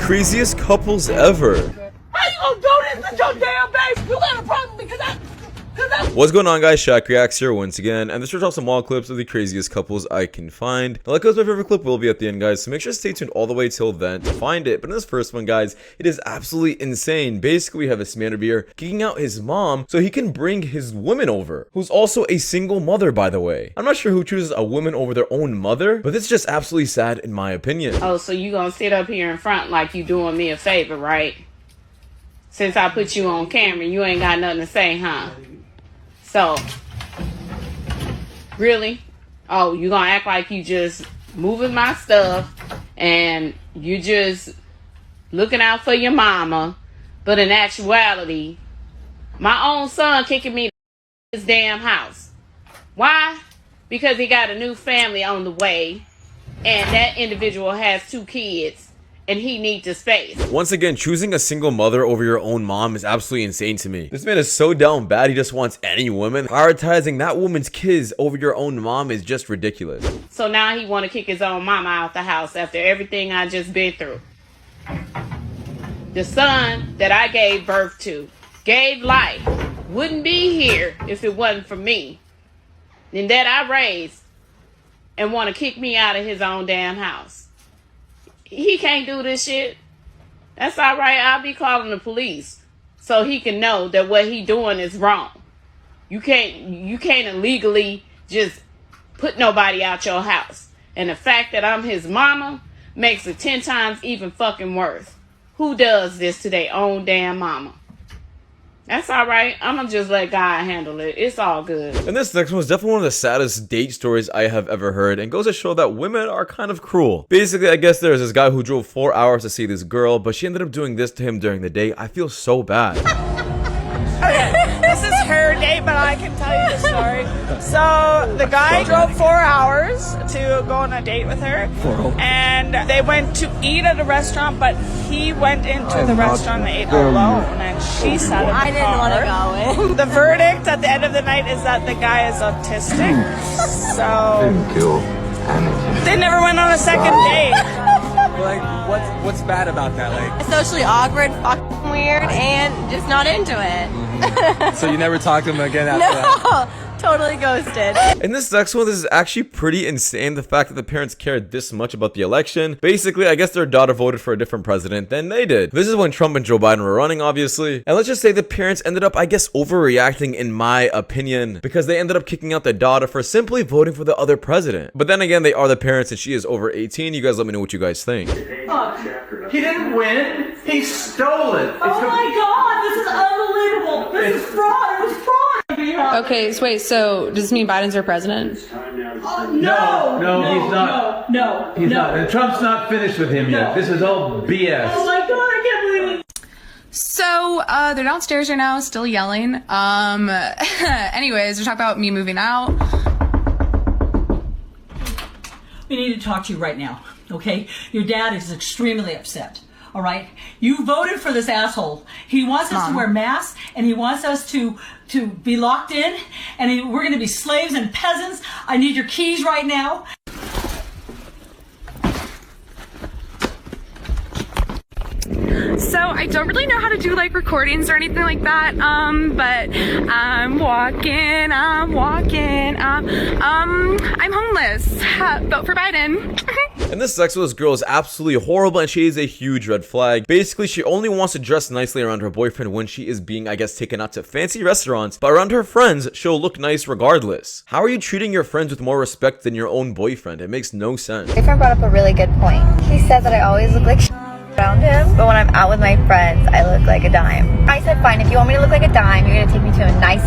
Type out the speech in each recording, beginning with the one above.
craziest couples ever. How you gonna do this to your damn baby? You got a problem because I... What's going on, guys? Shak-Reacts here once again, and this is some wall clips of the craziest couples I can find. Now, like my favorite clip will be at the end, guys, so make sure to stay tuned all the way till then to find it. But in this first one, guys, it is absolutely insane. Basically, we have this man over here kicking out his mom so he can bring his woman over, who's also a single mother, by the way. I'm not sure who chooses a woman over their own mother, but this is just absolutely sad in my opinion. Oh, so you gonna sit up here in front like you doing me a favor, right? Since I put you on camera, you ain't got nothing to say, huh? So, really? Oh, you gonna act like you just moving my stuff and you just looking out for your mama, but in actuality, my own son kicking me to his damn house. Why? Because he got a new family on the way, and that individual has 2 kids. And he needs a space. Once again, choosing a single mother over your own mom is absolutely insane to me. This man is so down bad, he just wants any woman. Prioritizing that woman's kids over your own mom is just ridiculous. So now he want to kick his own mama out the house after everything I just been through. The son that I gave birth to, gave life, wouldn't be here if it wasn't for me. And that I raised, and want to kick me out of his own damn house. He can't do this shit. That's all right. I'll be calling the police so he can know that what he doing is wrong. You can't illegally just put nobody out your house. And the fact that I'm his mama makes it 10 times even fucking worse. Who does this to their own damn mama? That's all right. I'm gonna just let God handle it. It's all good. And this next one was definitely one of the saddest date stories I have ever heard, and goes to show that women are kind of cruel. Basically, I guess there's this guy who drove 4 hours to see this girl, but she ended up doing this to him during the date. I feel so bad. Okay, this is her date, but I can tell you the story. So the guy drove 4 hours to go on a date with her, and they went to eat at a restaurant, but he went into the restaurant and ate alone, and she sat in the car. I didn't want to go in. The verdict at the end of the night is that the guy is autistic, so they never went on a second date. Like, what's bad about that? Like, Socially awkward, fucking weird, and just not into it. so you never talked to him again after that? No, totally ghosted. In this next one, this is actually pretty insane. The fact that the parents cared this much about the election. Basically, I guess their daughter voted for a different president than they did. This is when Trump and Joe Biden were running, obviously. And let's just say the parents ended up, I guess, overreacting in my opinion, because they ended up kicking out their daughter for simply voting for the other president. But then again, they are the parents and she is over 18. You guys let me know what you guys think. He didn't win. He stole it. Oh my God, this is unbelievable. This is fraud. It was fraud. Okay, so wait, so does this mean Biden's our president? No, he's not. No, He's not. And Trump's not finished with him yet. This is all BS. Oh my God, I can't believe it. So, they're downstairs right now, still yelling. Anyways, we're talking about me moving out. We need to talk to you right now, okay? Your dad is extremely upset, all right? You voted for this asshole. He wants us to wear masks, and he wants us to be locked in, and we're going to be slaves and peasants. I need your keys right now. So, I don't really know how to do, like, recordings or anything like that, but I'm walking, I'm homeless. Vote for Biden. And this sexless girl is absolutely horrible, and she is a huge red flag. Basically, she only wants to dress nicely around her boyfriend when she is being, I guess, taken out to fancy restaurants, but around her friends, she'll look nice regardless. How are you treating your friends with more respect than your own boyfriend? It makes no sense. My friend brought up a really good point. He said that I always look like around him, but when I'm out with my friends, I look like a dime. I said, fine, if you want me to look like a dime, you're gonna take me to a nice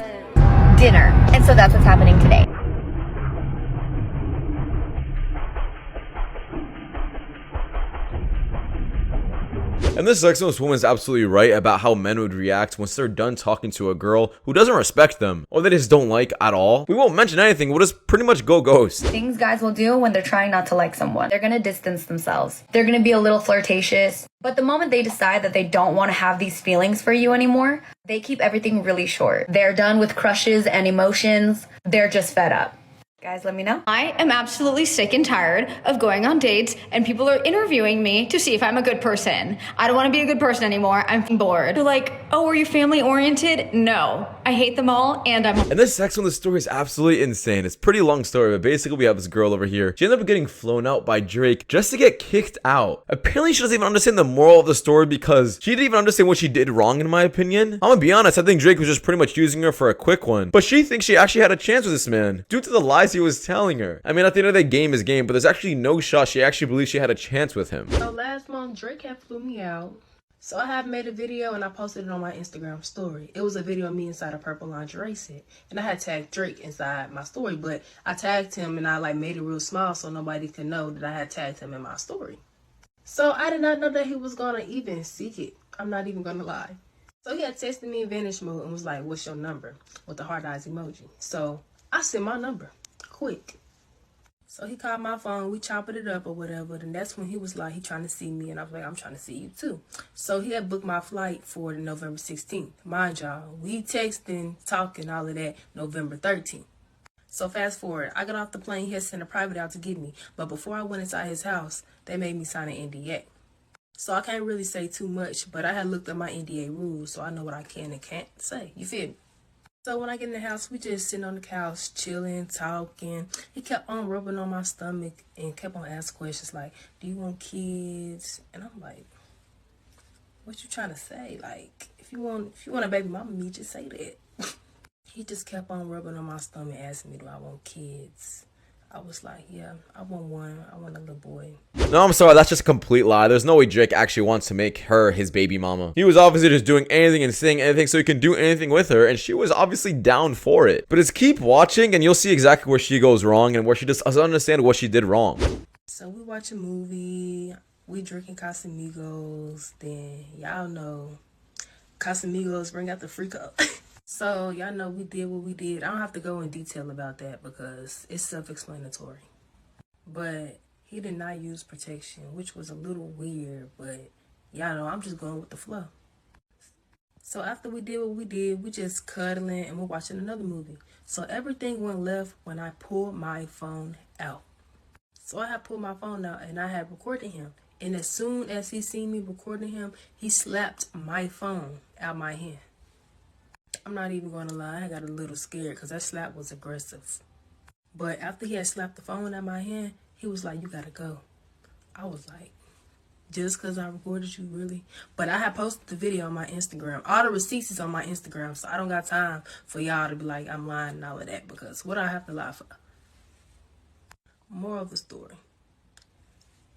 dinner. And so that's what's happening today. And this sexist woman is absolutely right about how men would react once they're done talking to a girl who doesn't respect them or they just don't like at all. We won't mention anything, we'll just pretty much go ghost. Things guys will do when they're trying not to like someone. They're gonna distance themselves. They're gonna be a little flirtatious. But the moment they decide that they don't want to have these feelings for you anymore, they keep everything really short. They're done with crushes and emotions. They're just fed up. Guys, let me know. I am absolutely sick and tired of going on dates and people are interviewing me to see if I'm a good person. I don't want to be a good person anymore. I'm bored. They're like, oh, are you family oriented? No. I hate them all and I'm... And this section of the story is absolutely insane. It's a pretty long story, but basically we have this girl over here. She ended up getting flown out by Drake just to get kicked out. Apparently she doesn't even understand the moral of the story because she didn't even understand what she did wrong, in my opinion. I'm gonna be honest, I think Drake was just pretty much using her for a quick one. But she thinks she actually had a chance with this man due to the lies he was telling her. I mean, at the end of the day, game is game, but there's actually no shot she actually believes she had a chance with him. So last month, Drake had flew me out. So I have made a video and I posted it on my Instagram story. It was a video of me inside a purple lingerie set. And I had tagged Drake inside my story, but I tagged him and I like made it real small so nobody could know that I had tagged him in my story. So I did not know that he was gonna even seek it. I'm not even gonna lie. So he had texted me in vanish mode and was like, what's your number? With the heart eyes emoji. So I sent my number, quick. So he called my phone, we chopped it up or whatever, and that's when he was like, he trying to see me, and I was like, I'm trying to see you too. So he had booked my flight for November 16th. Mind y'all, we texting, talking, all of that, November 13th. So fast forward, I got off the plane, he had sent a private out to get me, but before I went inside his house, they made me sign an NDA. So I can't really say too much, but I had looked at my NDA rules, so I know what I can and can't say, you feel me? So when I get in the house, we just sitting on the couch, chilling, talking. He kept on rubbing on my stomach and kept on asking questions like, do you want kids? And I'm like, what you trying to say? Like, if you want a baby mama, me just say that. He just kept on rubbing on my stomach, asking me, do I want kids? I was like, yeah, I want one. I want a little boy. No, I'm sorry. That's just a complete lie. There's no way Drake actually wants to make her his baby mama. He was obviously just doing anything and saying anything so he can do anything with her, and she was obviously down for it. But just keep watching, and you'll see exactly where she goes wrong and where she just doesn't understand what she did wrong. So we watch a movie. We drinking Casamigos. Then y'all know Casamigos bring out the freak up. So, y'all know we did what we did. I don't have to go in detail about that because it's self-explanatory. But he did not use protection, which was a little weird, but y'all know I'm just going with the flow. So after we did what we did, we just cuddling and we're watching another movie. So everything went left when I pulled my phone out. So I had pulled my phone out and I had recorded him. And as soon as he seen me recording him, he slapped my phone out my hand. I'm not even going to lie, I got a little scared because that slap was aggressive. But after he had slapped the phone out my hand, he was like, you got to go. I was like, just because I recorded you, really? But I had posted the video on my Instagram. All the receipts is on my Instagram, so I don't got time for y'all to be like, I'm lying and all of that, because what do I have to lie for? Moral of the story.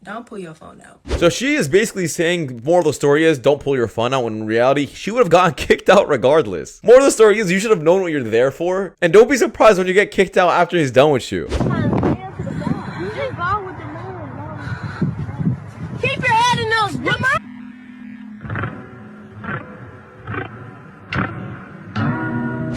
Don't pull your phone out. So she is basically saying, more of the story is, don't pull your phone out, when in reality, she would have gotten kicked out regardless. More of the story is, you should have known what you're there for, and don't be surprised when you get kicked out after he's done with you. Keep your head in those books.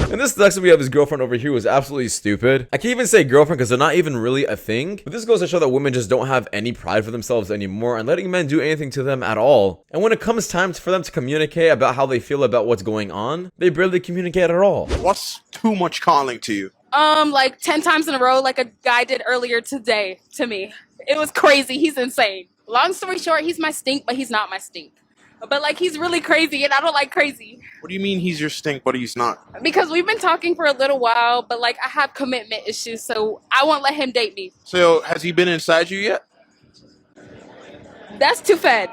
And this next one we have his girlfriend over here was absolutely stupid. I can't even say girlfriend because they're not even really a thing. But this goes to show that women just don't have any pride for themselves anymore and letting men do anything to them at all. And when it comes time for them to communicate about how they feel about what's going on, they barely communicate at all. What's too much calling to you? Like 10 times in a row, like a guy did earlier today to me. It was crazy. He's insane. Long story short, he's my stink, but he's not my stink. But like, he's really crazy and I don't like crazy. What do you mean he's your stink, but he's not? Because we've been talking for a little while, but like, I have commitment issues, so I won't let him date me. So has he been inside you yet? That's too fed.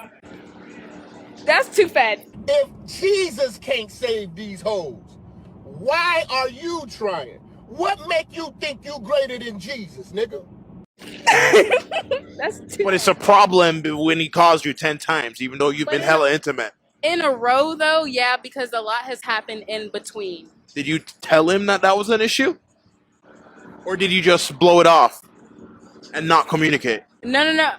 That's too fed. If Jesus can't save these hoes, why are you trying? What make you think you greater than Jesus, nigga? That's too But it's a problem when he calls you 10 times, even though you've been hella intimate. In a row, though, yeah, because a lot has happened in between. Did you tell him that that was an issue? Or did you just blow it off and not communicate? No.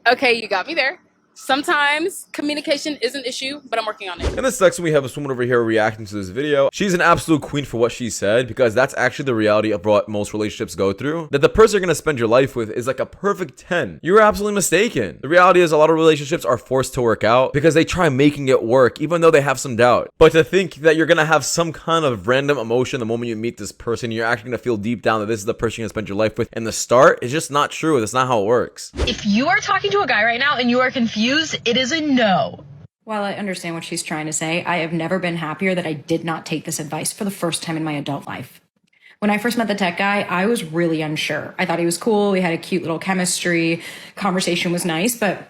Okay, you got me there. Sometimes communication is an issue, but I'm working on it. In this section, we have this woman over here reacting to this video. She's an absolute queen for what she said, because that's actually the reality of what most relationships go through. That the person you're going to spend your life with is like a perfect 10. You were absolutely mistaken. The reality is a lot of relationships are forced to work out because they try making it work, even though they have some doubt. But to think that you're going to have some kind of random emotion the moment you meet this person, you're actually going to feel deep down that this is the person you're going to spend your life with in the start, is just not true. That's not how it works. If you are talking to a guy right now and you are confused, it is a no. While I understand what she's trying to say, I have never been happier that I did not take this advice for the first time in my adult life. When I first met the tech guy, I was really unsure. I thought he was cool. We had a cute little chemistry. Conversation was nice, but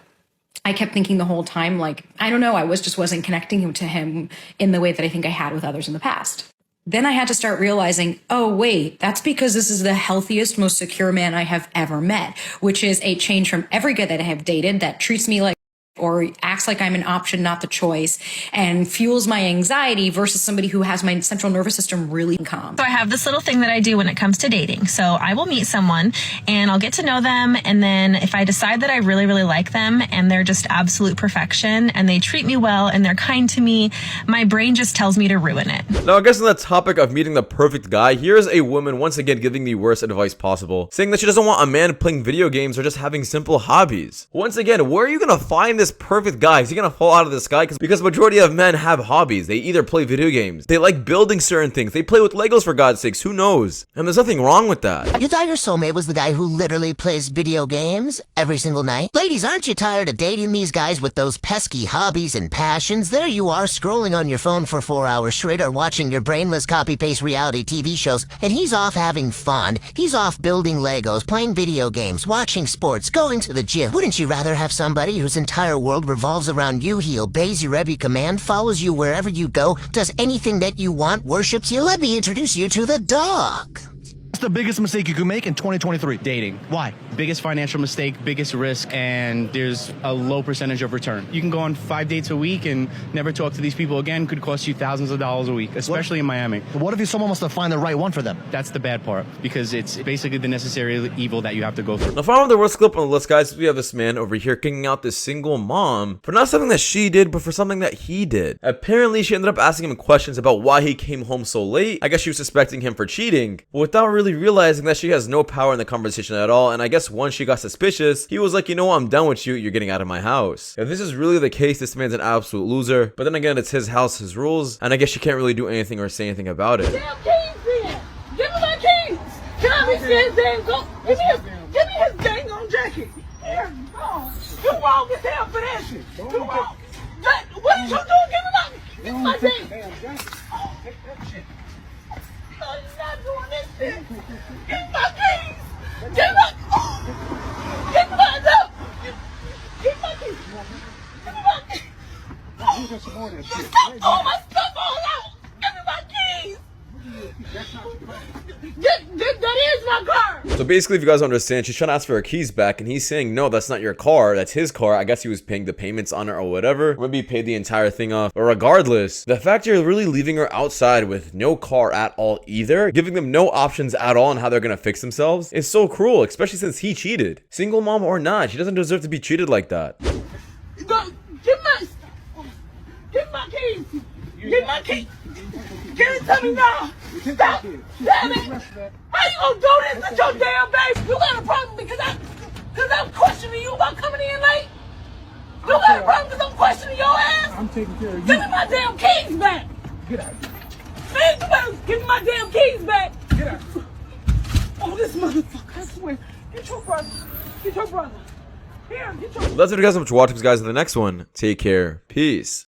I kept thinking the whole time, like, I don't know, I wasn't connecting to him in the way that I think I had with others in the past. Then I had to start realizing, oh, wait, that's because this is the healthiest, most secure man I have ever met, which is a change from every guy that I have dated that treats me like or acts like I'm an option, not the choice, and fuels my anxiety versus somebody who has my central nervous system really calm. So I have this little thing that I do when it comes to dating. So I will meet someone and I'll get to know them. And then if I decide that I really, really like them and they're just absolute perfection and they treat me well and they're kind to me, my brain just tells me to ruin it. Now, I guess on the topic of meeting the perfect guy, here's a woman once again giving the worst advice possible, saying that she doesn't want a man playing video games or just having simple hobbies. Once again, where are you gonna find this perfect guy? Is he gonna fall out of the sky? Because the majority of men have hobbies. They either play video games, they like building certain things, they play with Legos, for God's sakes, who knows? And there's nothing wrong with that. You thought your soulmate was the guy who literally plays video games every single night? Ladies, aren't you tired of dating these guys with those pesky hobbies and passions? There you are, scrolling on your phone for 4 hours straight or watching your brainless copy-paste reality TV shows, and he's off having fun. He's off building Legos, playing video games, watching sports, going to the gym. Wouldn't you rather have somebody whose entire world revolves around you? He obeys your every command, follows you wherever you go, does anything that you want, worships you. Let me introduce you to the dog. What's the biggest mistake you could make in 2023? Dating. Why? Biggest financial mistake, biggest risk, and there's a low percentage of return. You can go on 5 dates a week and never talk to these people again. Could cost you thousands of dollars a week, especially in Miami. What if someone wants to find the right one for them? That's the bad part, because it's basically the necessary evil that you have to go through. Now, finally, the worst clip on the list, guys, we have this man over here kicking out this single mom for not something that she did, but for something that he did. Apparently, she ended up asking him questions about why he came home so late. I guess she was suspecting him for cheating, but without really realizing that she has no power in the conversation at all. And I guess once she got suspicious, he was like, you know what, I'm done with you. You're getting out of my house. If this is really the case, this man's an absolute loser. But then again, it's his house, his rules, and I guess she can't really do anything or say anything about it. Damn keys then! Give me my keys! Can I be his damn go? Give me his dang on jacket! Here, no. You wrong as hell for that shit! You wrong! What did you do? Give me my dang! Oh, take that shit. No, you're not doing this shit! Give me my keys! Give me my... Give me my... No! Give me my keys! Give me my keys! Stop throwing my stuff all out! Give me my keys! That is my car! So basically, if you guys don't understand, she's trying to ask for her keys back, and he's saying, no, that's not your car, that's his car. I guess he was paying the payments on it or whatever. Maybe he paid the entire thing off. But regardless, the fact you're really leaving her outside with no car at all either, giving them no options at all on how they're gonna fix themselves, is so cruel, especially since he cheated. Single mom or not, she doesn't deserve to be treated like that. Give my keys! Give my keys! Give it to me now! Stop! Damn it! How you gonna do this to your damn baby? You got a problem because I'm questioning you about coming in late? You got a problem because I'm questioning your ass? I'm taking care of you. Give me my damn keys back! Get out. Man, you better give me my damn keys back! Get out. Oh, this motherfucker, I swear. Get your brother. Get your brother. Here, get your... Well, that's it, guys. So much for watching, guys. In the next one, take care. Peace.